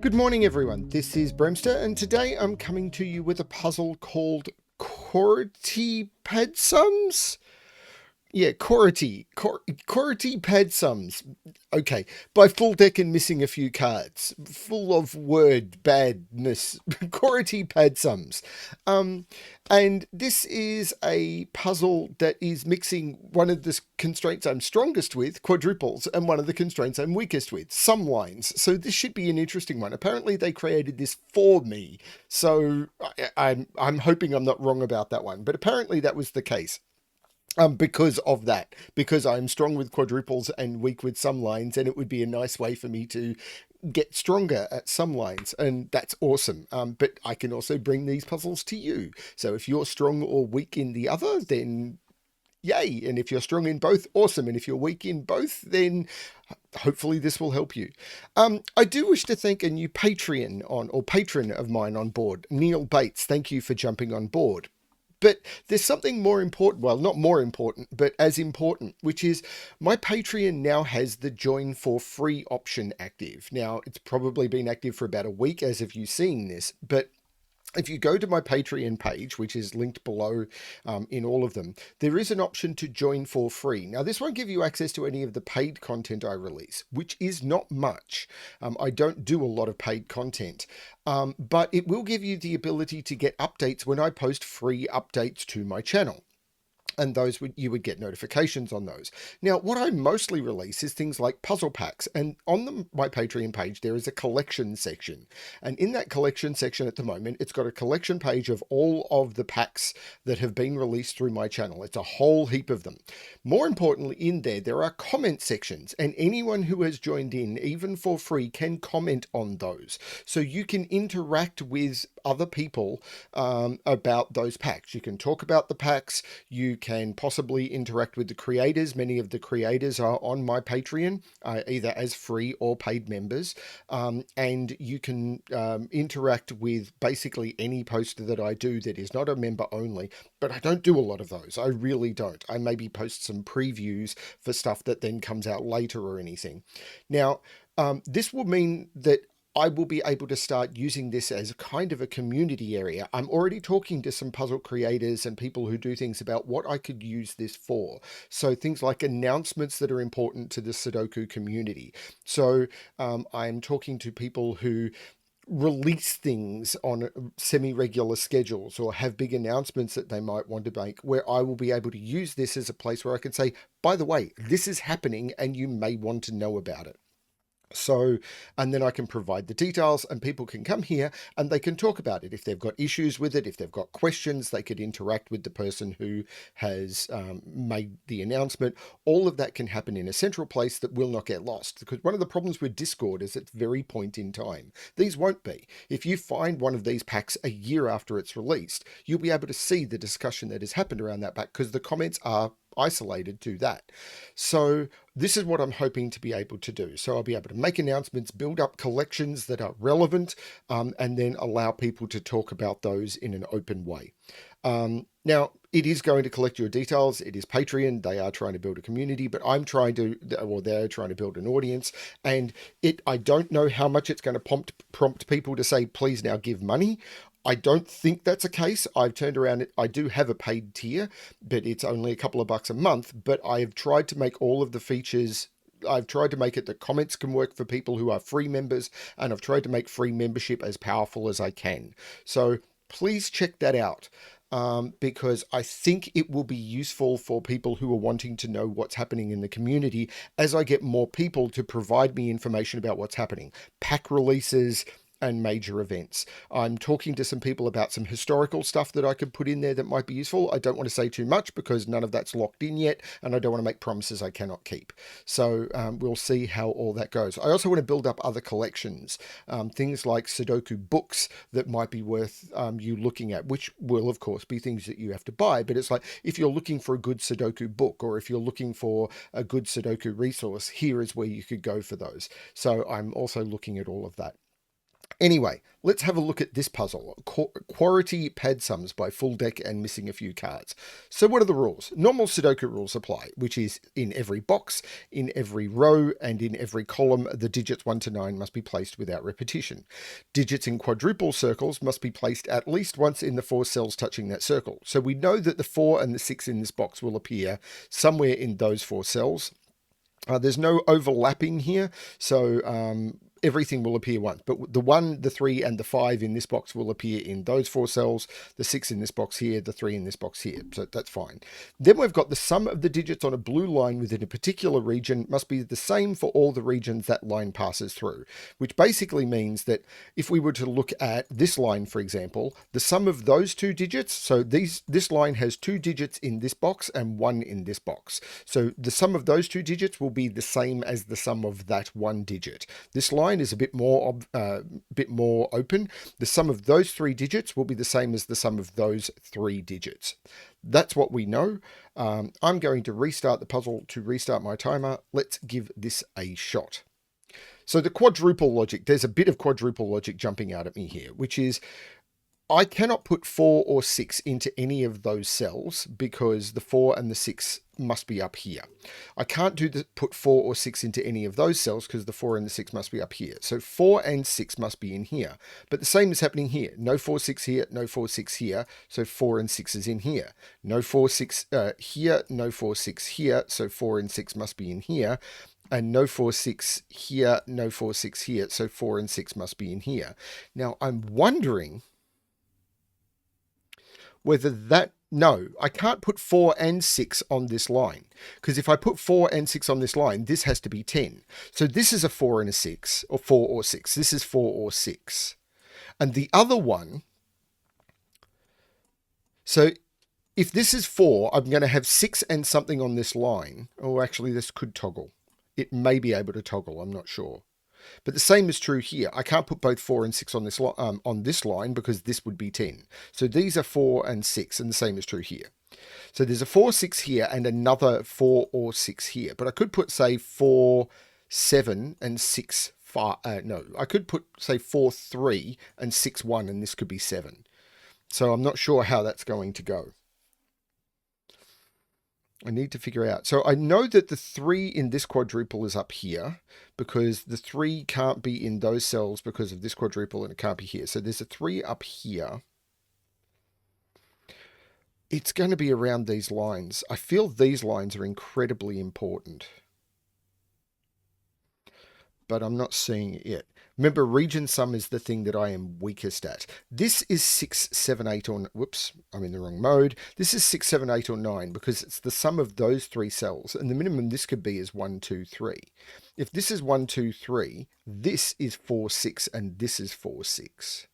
Good morning, everyone. This is BremSter, and today I'm coming to you with a puzzle called Quarity Padsums. Yeah, Quarity Padsums. Okay, by FullDeck and Missing a few cards. Full of word badness. Quarity Padsums. And this is a puzzle that is mixing one of the constraints I'm strongest with, quadruples, and one of the constraints I'm weakest with, sum lines. So this should be an interesting one. Apparently they created this for me, so I'm hoping I'm not wrong about that one. But apparently that was the case. Because of that, because I'm strong with quadruples and weak with sum lines, and it would be a nice way for me to get stronger at sum lines, and that's awesome. But I can also bring these puzzles to you. So if you're strong or weak in the other, then yay. And if you're strong in both, awesome. And if you're weak in both, then hopefully this will help you. I do wish to thank a new patron of mine on board, Neil Bates. Thank you for jumping on board. But there's something more important, well, not more important, but as important, which is my Patreon now has the join for free option active. Now, it's probably been active for about a week as of you seeing this, but if you go to my Patreon page, which is linked below in all of them, there is an option to join for free. Now, this won't give you access to any of the paid content I release, which is not much. I don't do a lot of paid content, but it will give you the ability to get updates when I post free updates to my channel. And you would get notifications on those. Now, what I mostly release is things like puzzle packs, and on my Patreon page there is a collection section, and in that collection section at the moment it's got a collection page of all of the packs that have been released through my channel. It's a whole heap of them. More importantly, in there are comment sections, and anyone who has joined in, even for free, can comment on those, so you can interact with other people about those packs. You can talk about the packs, you can possibly interact with the creators. Many of the creators are on my Patreon, either as free or paid members, and you can interact with basically any post that I do that is not a member only, but I don't do a lot of those. I really don't. I maybe post some previews for stuff that then comes out later or anything. Now, this will mean that I will be able to start using this as a kind of a community area. I'm already talking to some puzzle creators and people who do things about what I could use this for. So things like announcements that are important to the Sudoku community. So I'm talking to people who release things on semi-regular schedules or have big announcements that they might want to make, where I will be able to use this as a place where I can say, by the way, this is happening and you may want to know about it. So, and then I can provide the details and people can come here and they can talk about it. If they've got issues with it, if they've got questions, they could interact with the person who has made the announcement. All of that can happen in a central place that will not get lost, because one of the problems with Discord is it's very point in time. These won't be. If you find one of these packs a year after it's released, you'll be able to see the discussion that has happened around that pack because the comments are isolated to that. So this is what I'm hoping to be able to do. So I'll be able to make announcements, build up collections that are relevant, and then allow people to talk about those in an open way. Now, it is going to collect your details. It is Patreon. They are trying to build a community, but they're trying to build an audience. And I don't know how much it's going to prompt people to say, please now give money. I don't think that's a case. I've turned around it. I do have a paid tier, but it's only a couple of bucks a month. But I have tried to make all of the features. I've tried to make it that comments can work for people who are free members, and I've tried to make free membership as powerful as I can. So please check that out. Because I think it will be useful for people who are wanting to know what's happening in the community as I get more people to provide me information about what's happening. Pack releases and major events. I'm talking to some people about some historical stuff that I could put in there that might be useful. I don't want to say too much because none of that's locked in yet, and I don't want to make promises I cannot keep. So we'll see how all that goes. I also want to build up other collections, things like Sudoku books that might be worth you looking at, which will of course be things that you have to buy, but it's like if you're looking for a good Sudoku book or if you're looking for a good Sudoku resource, here is where you could go for those. So I'm also looking at all of that. Anyway, let's have a look at this puzzle. Quarity Padsums by FullDeck and Missing a Few Cards. So what are the rules? Normal Sudoku rules apply, which is in every box, in every row, and in every column, the digits 1 to 9 must be placed without repetition. Digits in quadruple circles must be placed at least once in the 4 cells touching that circle. So we know that the 4 and the 6 in this box will appear somewhere in those 4 cells. There's no overlapping here, so everything will appear once. But the 1, the 3, and the 5 in this box will appear in those 4 cells, the 6 in this box here, the 3 in this box here. So that's fine. Then we've got the sum of the digits on a blue line within a particular region must be the same for all the regions that line passes through, which basically means that if we were to look at this line, for example, the sum of those 2 digits, so this line has 2 digits in this box and 1 in this box. So the sum of those 2 digits will be the same as the sum of that 1 digit. This line is a bit more open. The sum of those 3 digits will be the same as the sum of those 3 digits. That's what we know. I'm going to restart the puzzle to restart my timer. Let's give this a shot. So the quadruple logic, there's a bit of quadruple logic jumping out at me here, which is I cannot put 4 or 6 into any of those cells because the 4 and the 6 must be up here. I can't put 4 or 6 into any of those cells because the 4 and the 6 must be up here. So 4 and 6 must be in here. But the same is happening here. No 4, 6 here, no 4, 6 here. So 4 and 6 is in here. No 4, 6 here, no 4, 6 here. So 4 and 6 must be in here. And no 4, 6 here, no 4, 6 here. So 4 and 6 must be in here. Now I'm wondering whether that, no, I can't put 4 and 6 on this line, because if I put 4 and 6 on this line, this has to be 10. So this is a 4 and a 6, or 4 or 6. This is 4 or 6. And the other one, so if this is 4, I'm going to have 6 and something on this line. Oh, actually, this could toggle. It may be able to toggle, I'm not sure. But the same is true here. I can't put both 4 and 6 on this line because this would be 10. So these are 4 and 6, and the same is true here. So there's a 4, 6 here and another 4 or 6 here. But I could put, say, 4, 7 and 6, 5. No, I could put, say, 4, 3 and 6, 1, and this could be 7. So I'm not sure how that's going to go. I need to figure out. So I know that the 3 in this quadruple is up here because the 3 can't be in those cells because of this quadruple and it can't be here. So there's a 3 up here. It's going to be around these lines. I feel these lines are incredibly important, but I'm not seeing it yet. Remember, region sum is the thing that I am weakest at. This is 6, 7, 8, or... Whoops, I'm in the wrong mode. This is 6, 7, 8, or 9 because it's the sum of those 3 cells. And the minimum this could be is 1, 2, 3. If this is 1, 2, 3, this is 4, 6, and this is 4, 6.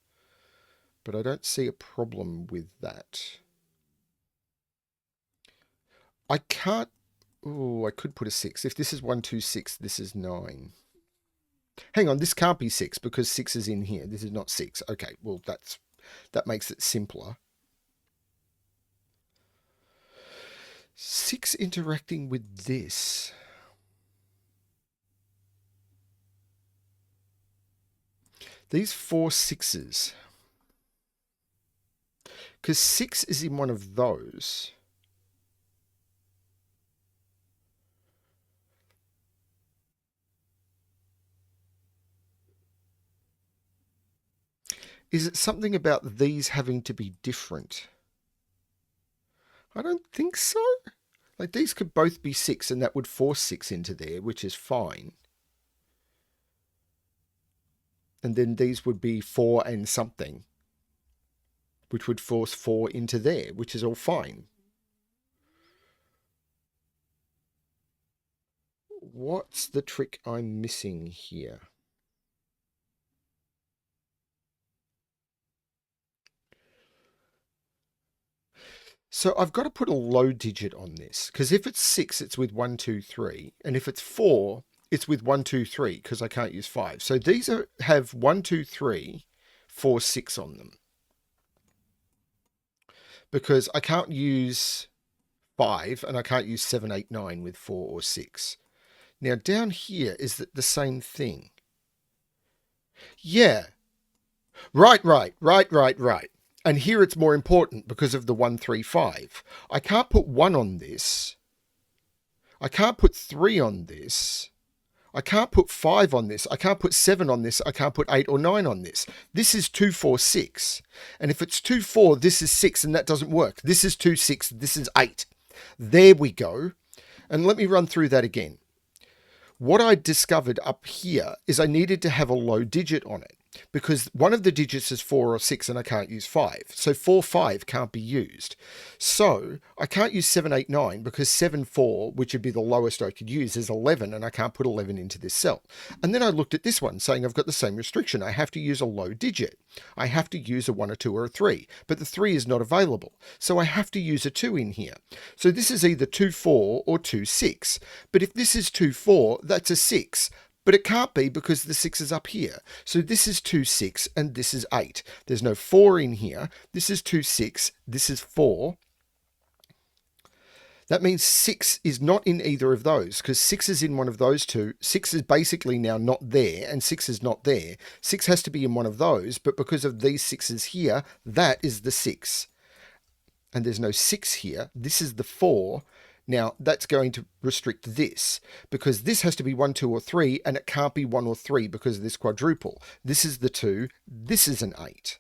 But I don't see a problem with that. I can't... Oh, I could put a 6. If this is 1, 2, 6, this is 9. Hang on, this can't be 6 because 6 is in here. This is not 6. Okay, well, that makes it simpler. 6 interacting with this. These 4 6s. Because 6 is in one of those. Is it something about these having to be different? I don't think so. Like, these could both be 6, and that would force 6 into there, which is fine. And then these would be 4 and something, which would force 4 into there, which is all fine. What's the trick I'm missing here? So I've got to put a low digit on this, because if it's 6, it's with 1, 2, 3. And if it's 4, it's with 1, 2, 3, because I can't use 5. So these have 1, 2, 3, 4, 6 on them. Because I can't use 5, and I can't use 7, 8, 9 with 4 or 6. Now down here is the same thing. Yeah, Right. And here it's more important because of the 135. I can't put 1 on this. I can't put 3 on this. I can't put 5 on this. I can't put 7 on this. I can't put 8 or 9 on this. This is 2, 4, 6. And if it's 2, 4, this is 6, and that doesn't work. This is 2, 6. This is 8. There we go. And let me run through that again. What I discovered up here is I needed to have a low digit on it, because one of the digits is 4 or 6 and I can't use 5. So 4, 5 can't be used. So I can't use 7, 8, 9 because 7, 4, which would be the lowest I could use, is 11, and I can't put 11 into this cell. And then I looked at this one saying I've got the same restriction. I have to use a low digit. I have to use a 1, a 2 or a 3, but the 3 is not available. So I have to use a 2 in here. So this is either 2, 4 or 2, 6. But if this is 2, 4, that's a 6. But it can't be because the 6 is up here. So this is 2, 6, and this is 8. There's no 4 in here. This is 2, 6. This is 4. That means 6 is not in either of those, because 6 is in one of those two. 6 is basically now not there, and 6 is not there. 6 has to be in one of those, but because of these 6s here, that is the 6. And there's no 6 here. This is the 4. Now, that's going to restrict this, because this has to be 1, 2, or 3, and it can't be 1 or 3 because of this quadruple. This is the 2. This is an 8.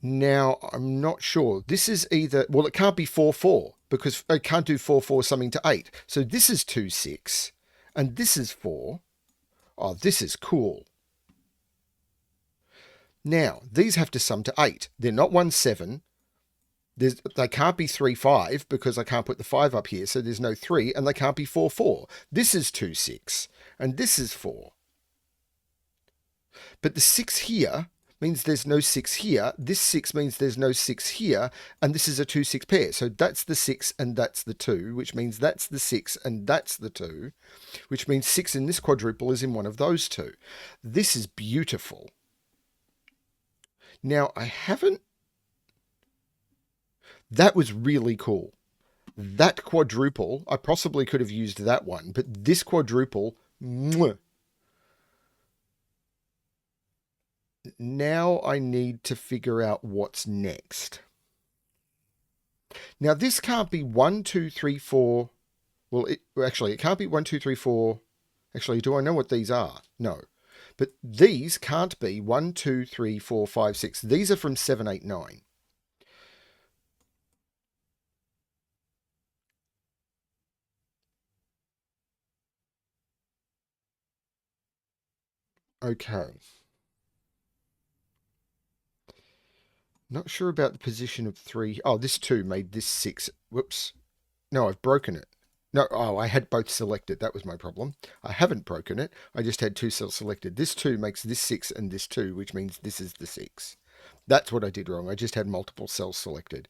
Now, I'm not sure. This is either... Well, it can't be 4, 4, because I can't do 4, 4 summing to 8. So this is 2, 6, and this is 4. Oh, this is cool. Now, these have to sum to 8. They're not 1, 7. They can't be 3, 5 because I can't put the 5 up here, so there's no 3, and they can't be 4, 4. This is 2, 6, and this is 4. But the 6 here means there's no 6 here. This 6 means there's no 6 here, and this is a 2, 6 pair. So that's the 6 and that's the 2, which means that's the 6 and that's the 2, which means 6 in this quadruple is in one of those two. This is beautiful. Now, I haven't... That was really cool. That quadruple, I possibly could have used that one, but this quadruple, mwah. Now I need to figure out what's next. Now this can't be 1, 2, 3, 4. Well, actually, it can't be 1, 2, 3, 4. Actually, do I know what these are? No. But these can't be 1, 2, 3, 4, 5, 6. These are from 7, 8, 9. Okay. Not sure about the position of 3. Oh, this 2 made this 6. Whoops. No, I've broken it. No, oh, I had both selected. That was my problem. I haven't broken it. I just had 2 cells selected. This 2 makes this 6 and this 2, which means this is the 6. That's what I did wrong. I just had multiple cells selected.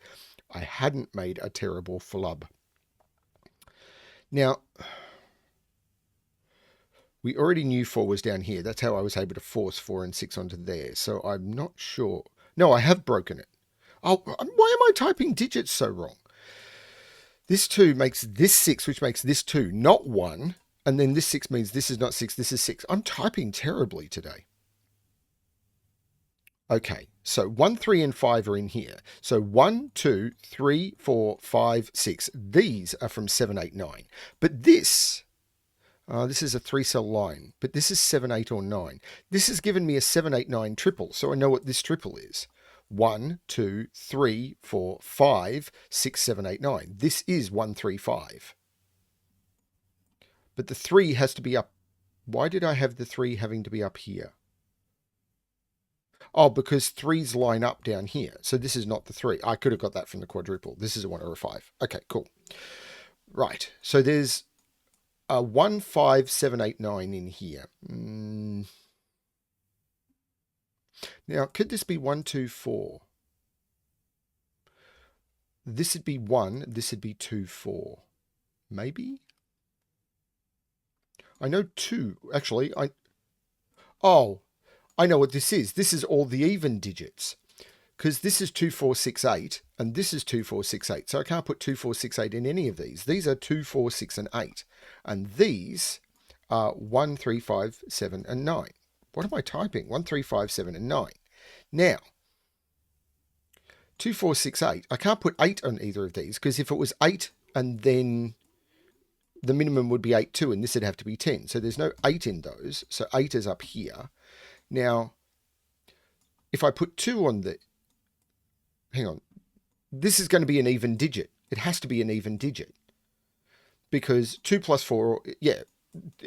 I hadn't made a terrible flub. Now, we already knew 4 was down here. That's how I was able to force 4 and 6 onto there. So I'm not sure. No, I have broken it. Oh, why am I typing digits so wrong? This 2 makes this 6, which makes this 2 not 1. And then this 6 means this is not 6, this is 6. I'm typing terribly today. Okay, so 1, 3, and 5 are in here. So 1, 2, 3, 4, 5, 6. These are from 7, 8, 9. But this is a 3-cell line. But this is 7, 8, or 9. This has given me a 7, 8, 9 triple. So I know what this triple is. 1, 2, 3, 4, 5, 6, 7, 8, 9. This is 1, 3, 5. But the 3 has to be up. Why did I have the 3 having to be up here? Oh, because 3s line up down here. So this is not the 3. I could have got that from the quadruple. This is a 1 or a 5. Okay, cool. Right. So there's a 1, 5, 7, 8, 9 in here. Now, could this be 1, 2, 4? This would be 1. This would be 2, 4. Maybe? I know 2. Actually, Oh, I know what this is. This is all the even digits. Because this is 2, 4, 6, 8. And this is 2, 4, 6, 8. So I can't put 2, 4, 6, 8 in any of these. These are 2, 4, 6, and 8. And these are 1, 3, 5, 7, and 9. What am I typing? 1, 3, 5, 7, and 9. Now, 2, 4, 6, 8. I can't put 8 on either of these because if it was 8 and then the minimum would be 8 too, and this would have to be 10. So there's no 8 in those. So 8 is up here. Now, if I put 2 on the... Hang on. This is going to be an even digit. It has to be an even digit. Because 2 plus 4, yeah,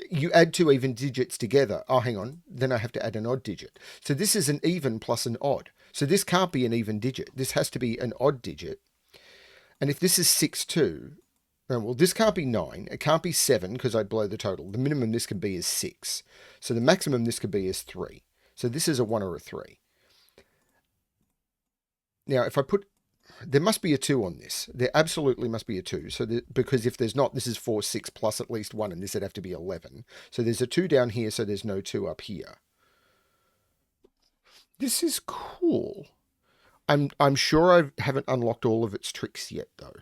you add 2 even digits together. Oh, hang on. Then I have to add an odd digit. So this is an even plus an odd. So this can't be an even digit. This has to be an odd digit. And if this is 6, 2, well, this can't be 9. It can't be 7 because I'd blow the total. The minimum this can be is 6. So the maximum this could be is 3. So this is a 1 or a 3. Now, if I put... There must be a 2 on this. There absolutely must be a 2. So because if there's not, this is 4, 6 plus at least 1, and this would have to be 11. So there's a 2 down here, so there's no 2 up here. This is cool. I'm sure I haven't unlocked all of its tricks yet, though.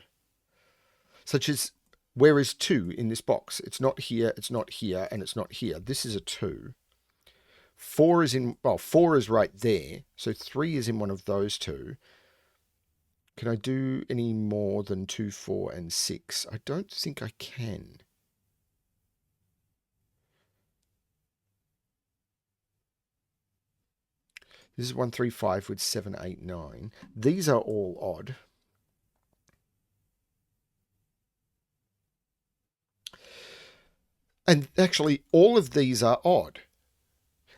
Such as, where is 2 in this box? It's not here, and it's not here. This is a 2. 4 is in... Well, 4 is right there. So 3 is in one of those two. Can I do any more than 2, 4, and 6? I don't think I can. This is 1, 3, 5 with 7, 8, 9. These are all odd. And actually, all of these are odd.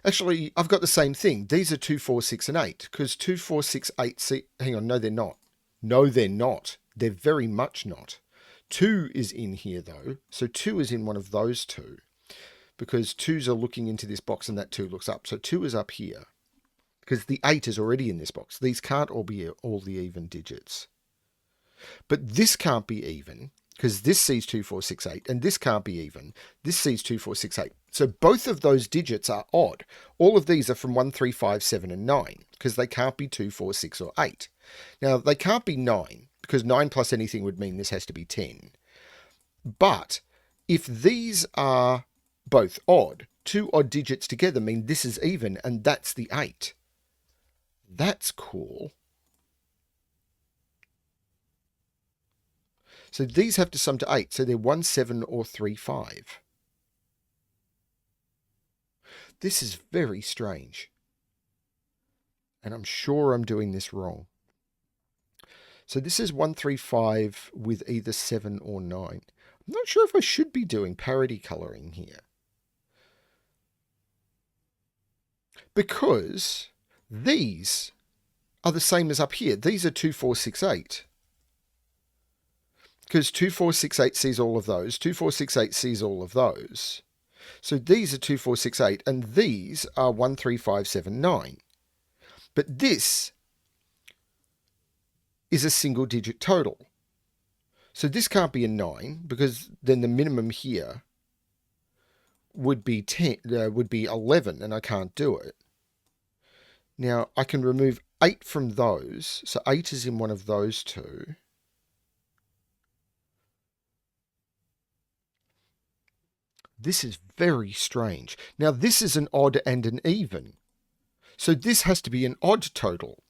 Actually, I've got the same thing. These are 2, 4, 6, and 8. Because 2, 4, 6, 8... See, hang on, no, they're not. No, they're not. They're very much not. 2 is in here, though. So 2 is in one of those two. Because 2s are looking into this box and that 2 looks up. So 2 is up here. Because the 8 is already in this box. These can't all be all the even digits. But this can't be even. Because this sees 2, 4, 6, 8. And this can't be even. This sees 2, 4, 6, 8. So both of those digits are odd. All of these are from 1, 3, 5, 7, and 9. Because they can't be 2, 4, 6, or 8. Now, they can't be 9, because 9 plus anything would mean this has to be 10. But if these are both odd, 2 odd digits together mean this is even, and that's the 8. That's cool. So these have to sum to 8, so they're 1, 7, or 3, 5. This is very strange. And I'm sure I'm doing this wrong. So this is 1, 3, 5 with either 7 or 9. I'm not sure if I should be doing parity colouring here. Because these are the same as up here. These are 2, 4, 6, 8. Because 2, 4, 6, 8 sees all of those. 2, 4, 6, 8 sees all of those. So these are 2, 4, 6, 8. And these are 1, 3, 5, 7, 9. But this is a single digit total. So this can't be a 9 because then the minimum here would be 10, would be 11, and I can't do it. Now I can remove 8 from those. So 8 is in one of those two. This is very strange. Now this is an odd and an even. So this has to be an odd total.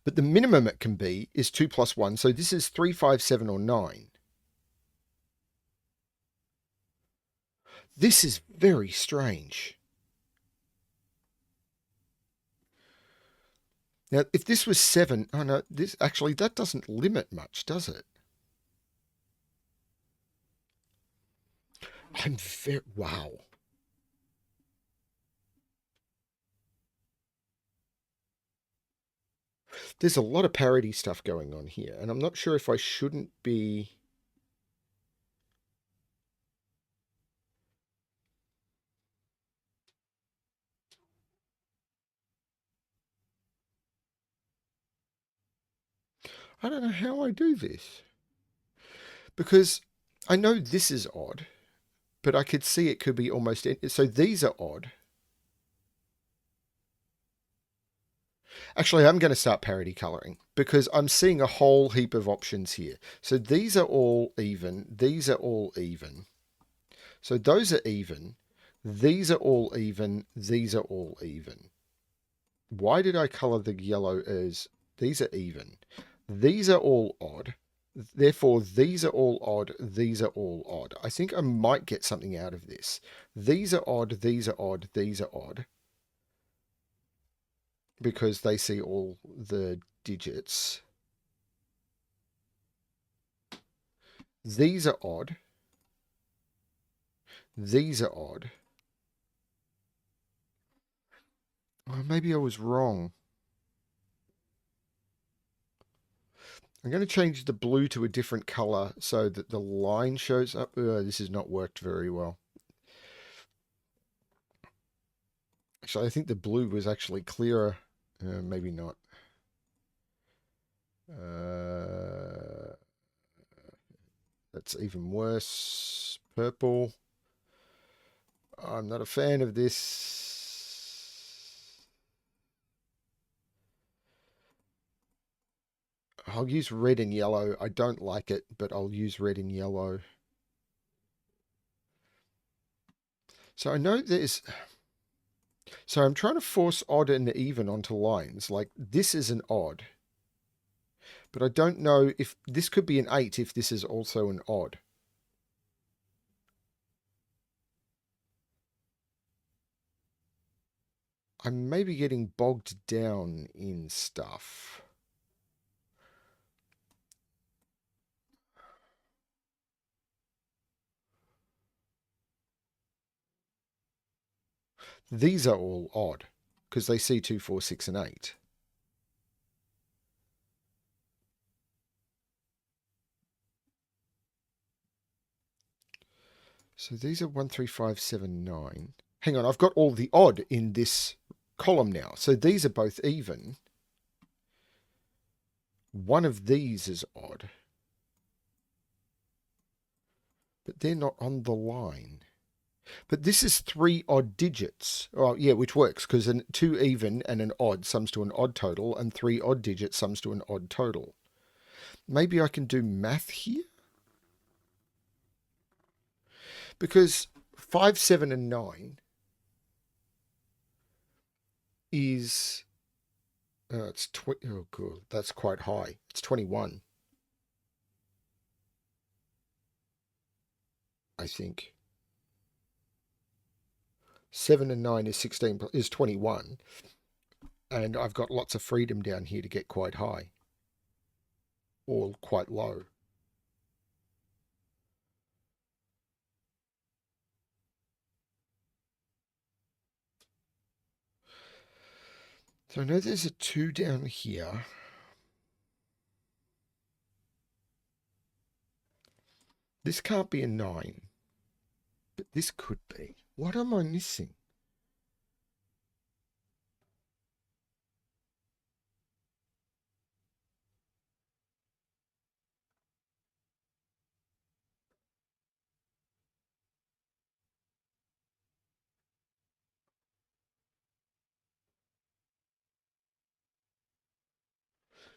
But the minimum it can be is 2 plus 1. So this is 3, 5, 7, or 9. This is very strange. Now, if this was 7... Oh, no, this actually, that doesn't limit much, does it? I'm very... Wow. There's a lot of parity stuff going on here, and I'm not sure if I shouldn't be... I don't know how I do this. Because I know this is odd, but I could see it could be almost... So these are odd. Actually, I'm going to start parity colouring because I'm seeing a whole heap of options here. So these are all even. These are all even. So those are even. These are all even. These are all even. Why did I color the yellow as these are even? These are all odd. Therefore, these are all odd. These are all odd. I think I might get something out of this. These are odd. These are odd. These are odd. Because they see all the digits. These are odd. These are odd. Oh, maybe I was wrong. I'm going to change the blue to a different color so that the line shows up. This has not worked very well. Actually, I think the blue was actually clearer. Maybe not. That's even worse. Purple. I'm not a fan of this. I'll use red and yellow. I don't like it, but I'll use red and yellow. So I know there's... So I'm trying to force odd and even onto lines. Like, this is an odd. But I don't know if... This could be an 8 if this is also an odd. I'm maybe getting bogged down in stuff. These are all odd because they see 2, 4, 6, and 8. So these are 1, 3, 5, 7, 9. Hang on, I've got all the odd in this column now. So these are both even. One of these is odd. But they're not on the line. But this is 3 odd digits. Oh, yeah, which works because 2 even and an odd sums to an odd total, and 3 odd digits sums to an odd total. Maybe I can do math here? Because 5, 7, and 9 is... it's oh, good. That's quite high. It's 21. I think. 7 and 9 is 16, is 21. And I've got lots of freedom down here to get quite high. Or quite low. So I know there's a 2 down here. This can't be a 9. But this could be. What am I missing?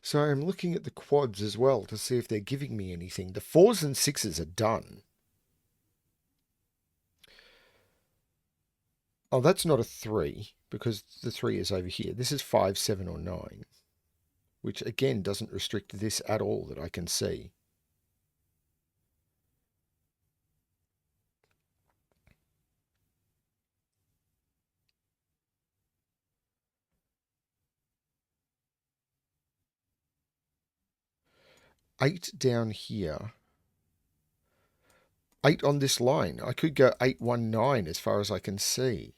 So I'm looking at the quads as well to see if they're giving me anything. The 4s and 6s are done. Oh, that's not a 3 because the 3 is over here. This is 5, 7, or 9, which again doesn't restrict this at all that I can see. Eight down here. 8 on this line. I could go 8, 1, 9 as far as I can see.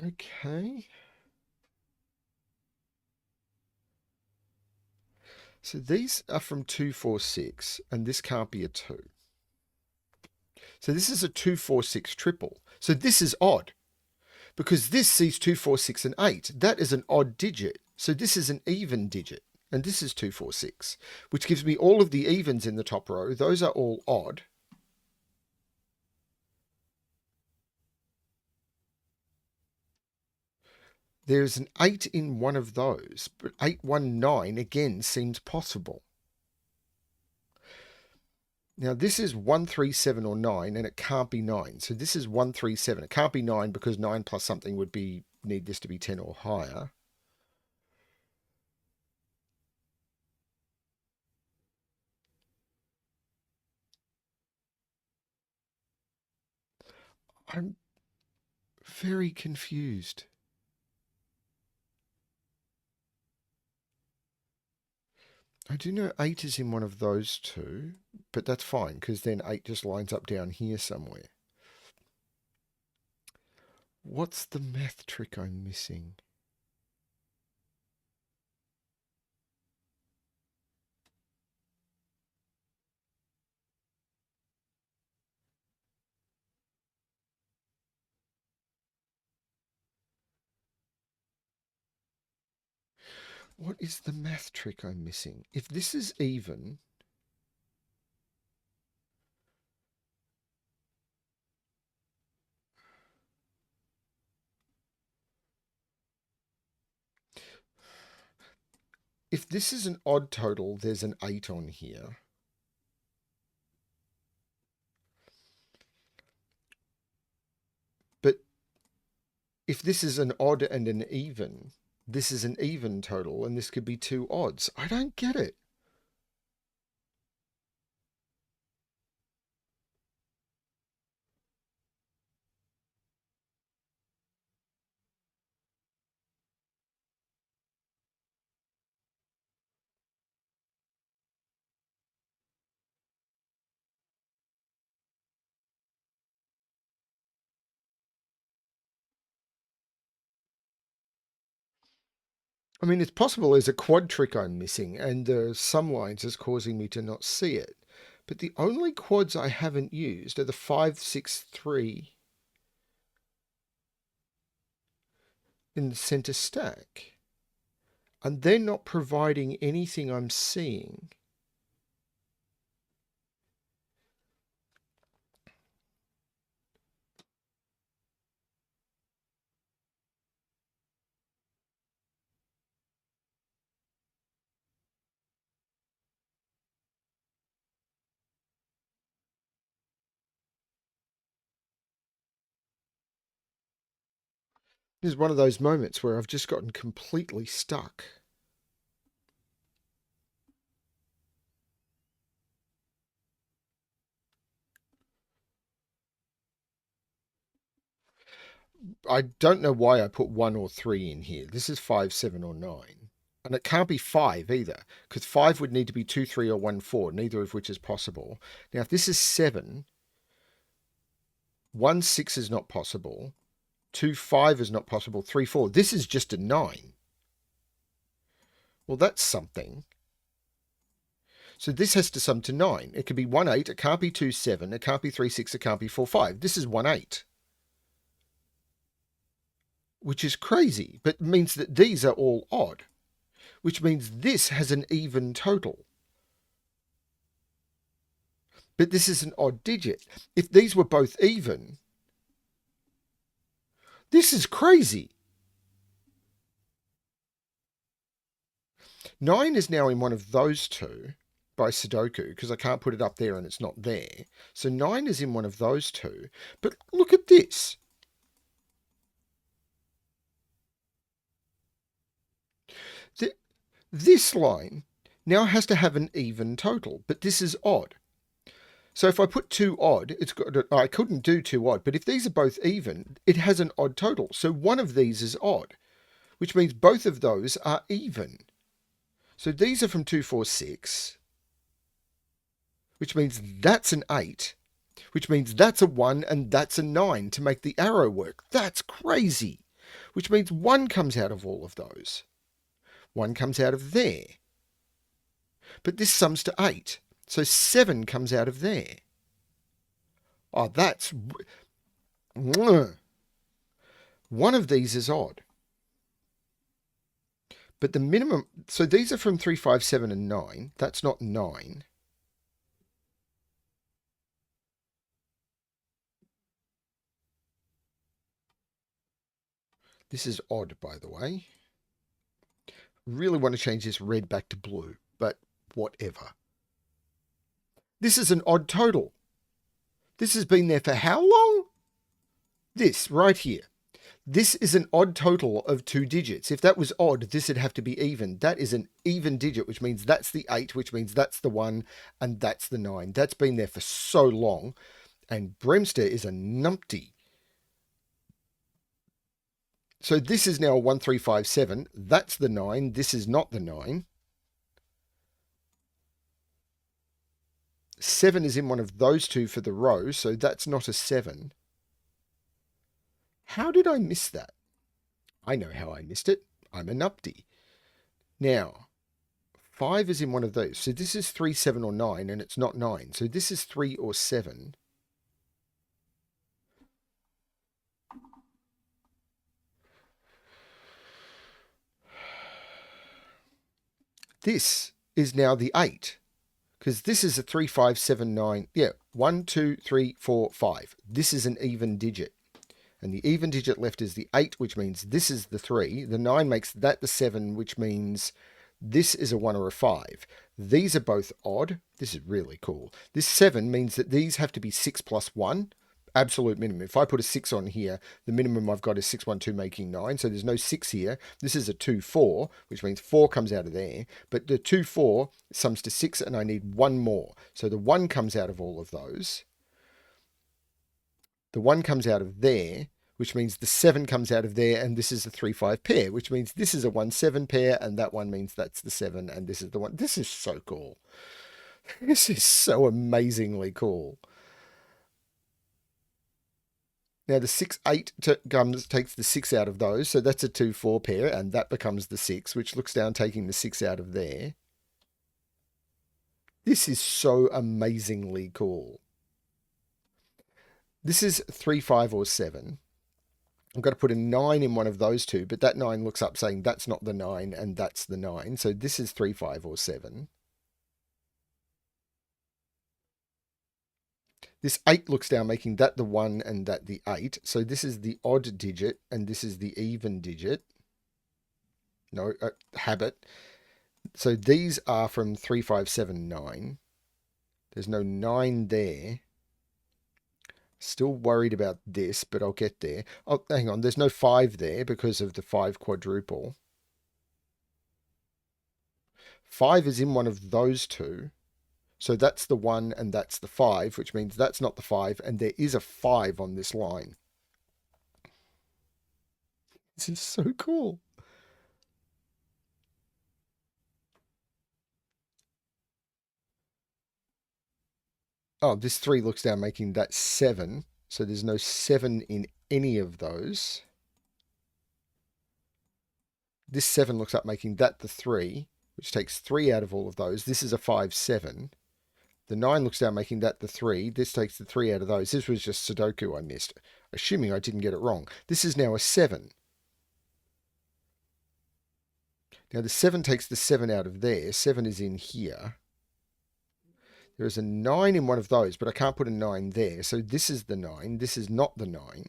Okay. So these are from 2, 4, 6, and this can't be a 2. So this is a 2, 4, 6 triple. So this is odd because this sees 2, 4, 6, and 8. That is an odd digit. So this is an even digit. And this is 2, 4, 6, which gives me all of the evens in the top row. Those are all odd. There's an 8 in one of those, but 8, 1, 9 again seems possible. Now this is 1, 3, 7 or 9, and it can't be 9. So this is 1, 3, 7. It can't be 9 because 9 plus something would be need this to be 10 or higher. I'm very confused. I do know 8 is in one of those two, but that's fine because then 8 just lines up down here somewhere. What's the math trick I'm missing? What is the math trick I'm missing? If this is even, if this is an odd total, there's an 8 on here. But if this is an odd and an even, this is an even total, and this could be two odds. I don't get it. I mean, it's possible there's a quad trick I'm missing, and the sum lines is causing me to not see it. But the only quads I haven't used are the 5, 6, 3 in the center stack. And they're not providing anything I'm seeing. This is one of those moments where I've just gotten completely stuck. I don't know why I put 1 or 3 in here. This is 5, 7 or 9. And it can't be 5 either, because 5 would need to be 2, 3 or 1, 4, neither of which is possible. Now, if this is 7, 1, 6 is not possible. 2, 5 is not possible. 3, 4. This is just a 9. Well, that's something. So this has to sum to 9. It could be 1, 8. It can't be 2, 7. It can't be 3, 6. It can't be 4, 5. This is 1, 8. Which is crazy, but means that these are all odd, which means this has an even total. But this is an odd digit. If these were both even, this is crazy. 9 is now in one of those two by Sudoku, because I can't put it up there and it's not there. So 9 is in one of those two. But look at this. This line now has to have an even total, but this is odd. So if I put 2 odd, it's got. I couldn't do 2 odd, but if these are both even, it has an odd total. So one of these is odd, which means both of those are even. So these are from 2, 4, 6, which means that's an 8, which means that's a 1 and that's a 9 to make the arrow work. That's crazy. Which means 1 comes out of all of those. 1 comes out of there. But this sums to 8. So 7 comes out of there. Oh, that's... One of these is odd. But the minimum... So these are from 3, 5, 7 and 9. That's not 9. This is odd, by the way. Really want to change this red back to blue, but whatever. This is an odd total. This has been there for how long? This right here. This is an odd total of 2 digits. If that was odd, this would have to be even. That is an even digit, which means that's the 8, which means that's the 1, and that's the 9. That's been there for so long. And BremSter is a numpty. So this is now a 1357. That's the 9. This is not the 9. 7 is in one of those two for the row, so that's not a 7. How did I miss that? I know how I missed it. I'm a numpty. Now, 5 is in one of those. So this is 3, 7, or 9, and it's not 9. So this is 3 or 7. This is now the 8. Because this is a 3, 5, 7, 9. Yeah, 1, 2, 3, 4, 5. This is an even digit. And the even digit left is the 8, which means this is the 3. The 9 makes that the 7, which means this is a 1 or a 5. These are both odd. This is really cool. This 7 means that these have to be 6 plus 1. Absolute minimum. If I put a 6 on here, the minimum I've got is 6, 1, 2, making 9. So there's no 6 here. This is a 2, 4, which means 4 comes out of there. But the 2, 4 sums to 6, and I need 1 more. So the 1 comes out of all of those. The 1 comes out of there, which means the 7 comes out of there, and this is a 3, 5 pair, which means this is a 1, 7 pair, and that one means that's the 7, and this is the 1. This is so cool. This is so amazingly cool. Now the 6, 8 takes the 6 out of those, so that's a 2, 4 pair, and that becomes the 6, which looks down taking the 6 out of there. This is so amazingly cool. This is 3, 5, or 7. I've got to put a 9 in one of those two, but that 9 looks up saying that's not the 9, and that's the 9. So this is 3, 5, or 7. This 8 looks down, making that the 1 and that the 8. So this is the odd digit, and this is the even digit. No, habit. So these are from 3, 5, 7, 9. There's no 9 there. Still worried about this, but I'll get there. Oh, hang on. There's no 5 there because of the 5 quadruple. 5 is in one of those two. So that's the 1 and that's the 5, which means that's not the 5, and there is a 5 on this line. This is so cool. Oh, this 3 looks down, making that 7. So there's no 7 in any of those. This 7 looks up, making that the 3, which takes 3 out of all of those. This is a 5, 7. The 9 looks down, making that the 3. This takes the 3 out of those. This was just Sudoku I missed, assuming I didn't get it wrong. This is now a 7. Now the 7 takes the 7 out of there. 7 is in here. There is a 9 in one of those, but I can't put a 9 there. So this is the 9. This is not the 9.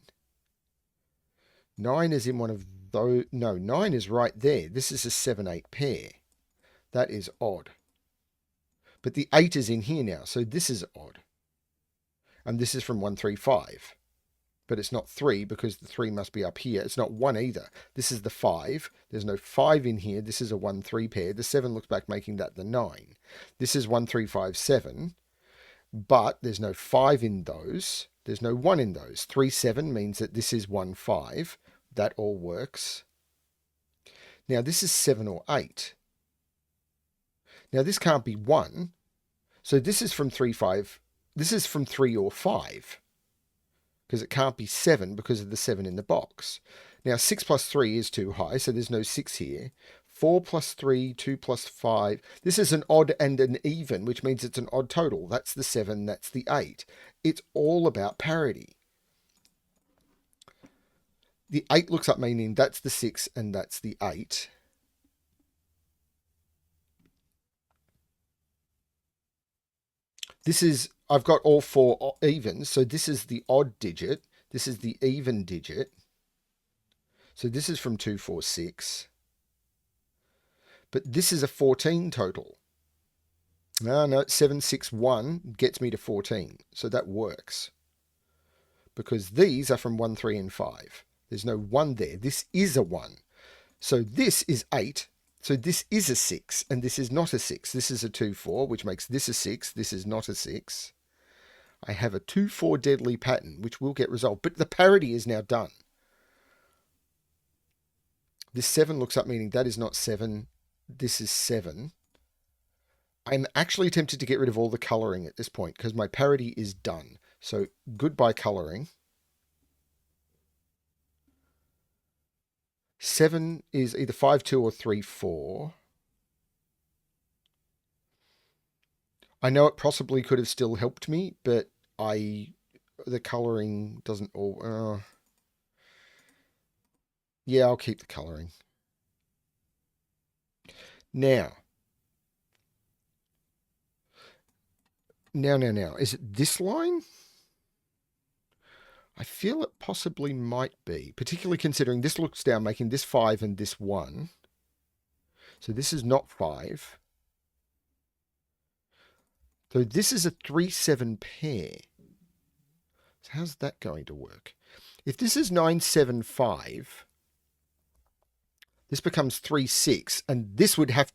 9 is in one of those. No, 9 is right there. This is a 7, 8 pair. That is odd. But the 8 is in here now, so this is odd. And this is from 1, 3, 5. But it's not 3 because the 3 must be up here. It's not 1 either. This is the 5. There's no 5 in here. This is a 1, 3 pair. The 7 looks back, making that the 9. This is 1, 3, 5, 7. But there's no 5 in those. There's no 1 in those. 3, 7 means that this is 1, 5. That all works. Now this is 7 or 8. Now this can't be 1. So this is from 3, 5. This is from 3 or 5. Because it can't be 7 because of the 7 in the box. Now 6 plus 3 is too high, so there's no 6 here. 4 plus 3, 2 plus 5. This is an odd and an even, which means it's an odd total. That's the 7, that's the 8. It's all about parity. The 8 looks up, meaning that's the 6 and that's the 8. This is, I've got all 4 evens, so this is the odd digit. This is the even digit. So this is from 2, 4, 6. But this is a 14 total. No, 761 gets me to 14. So that works. Because these are from 1, 3, and 5. There's no 1 there. This is a 1. So this is 8. So this is a 6, and this is not a 6. This is a 2, 4, which makes this a 6. This is not a 6. I have a 2, 4 deadly pattern, which will get resolved. But the parity is now done. This 7 looks up, meaning that is not 7. This is 7. I'm actually tempted to get rid of all the colouring at this point because my parity is done. So goodbye colouring. 7 is either 5, 2 or 3, 4. I know it possibly could have still helped me, but the colouring doesn't all... yeah, I'll keep the colouring. Now. Is it this line? I feel it possibly might be, particularly considering this looks down, making this 5 and this 1. So this is not 5. So this is a 3, 7 pair. So how's that going to work? If this is 9, 7, 5, this becomes 3, 6, and this would have...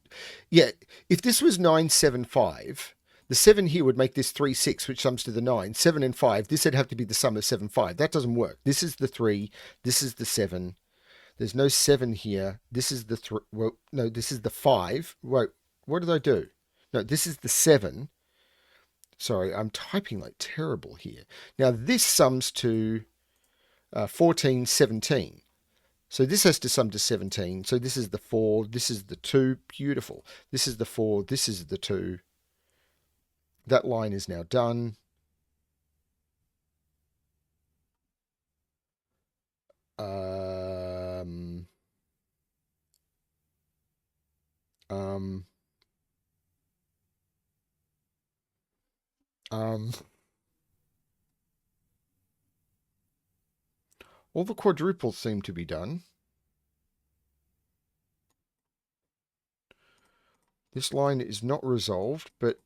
yeah, if this was 9, 7, 5... the 7 here would make this 3, 6, which sums to the 9. 7 and 5, this would have to be the sum of 7, 5. That doesn't work. This is the 3. This is the 7. There's no 7 here. This is the 3. Well, no, this is the 5. Wait, what did I do? No, this is the 7. Sorry, I'm typing like terrible here. Now, this sums to 14, 17. So this has to sum to 17. So this is the 4. This is the 2. Beautiful. This is the 4. This is the 2. That line is now done. All the quadruples seem to be done. This line is not resolved, but...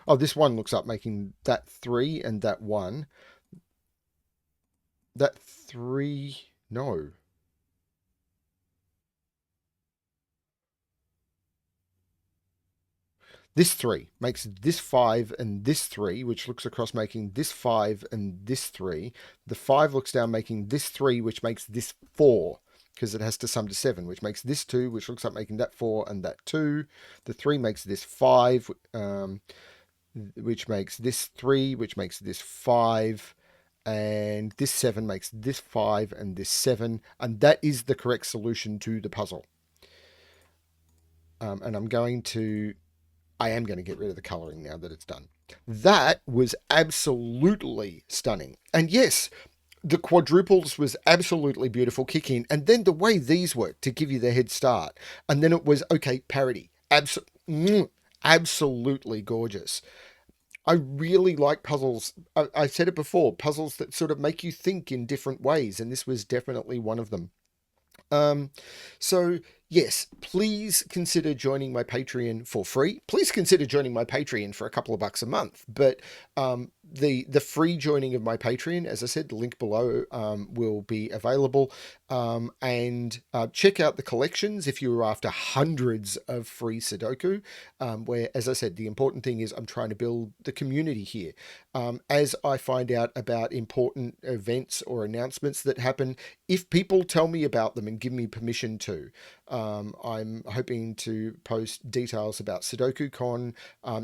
oh, this 1 looks up, making that 3 and that 1. That 3... no. This 3 makes this 5 and this 3, which looks across making this 5 and this 3. The 5 looks down making this 3, which makes this 4, because it has to sum to 7, which makes this 2, which looks like making that 4 and that 2. The 3 makes this 5, which makes this 3, which makes this 5. And this 7 makes this 5 and this 7. And that is the correct solution to the puzzle. And I am going to get rid of the colouring now that it's done. That was absolutely stunning. And yes, the quadruples was absolutely beautiful kick in. And then the way these work to give you the head start. And then it was, okay, parity. Absolutely gorgeous. I really like puzzles. I said it before, puzzles that sort of make you think in different ways. And this was definitely one of them. So yes, please consider joining my Patreon for free. Please consider joining my Patreon for a couple of bucks a month. But the free joining of my Patreon, as I said, the link below will be available. And check out the collections if you're after hundreds of free Sudoku, where, as I said, the important thing is I'm trying to build the community here. As I find out about important events or announcements that happen, if people tell me about them and give me permission to, I'm hoping to post details about SudokuCon.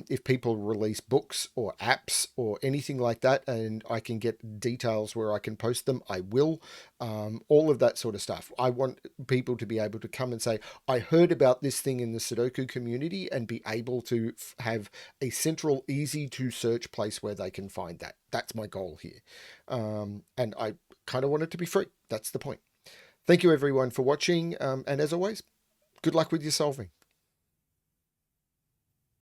If people release books or apps or anything like that, and I can get details where I can post them, I will. All of that sort of stuff. I want people to be able to come and say, I heard about this thing in the Sudoku community, and be able to have a central, easy to search place where they can find that. That's my goal here. And I kind of want it to be free. That's the point. Thank you everyone for watching. And as always, good luck with your solving.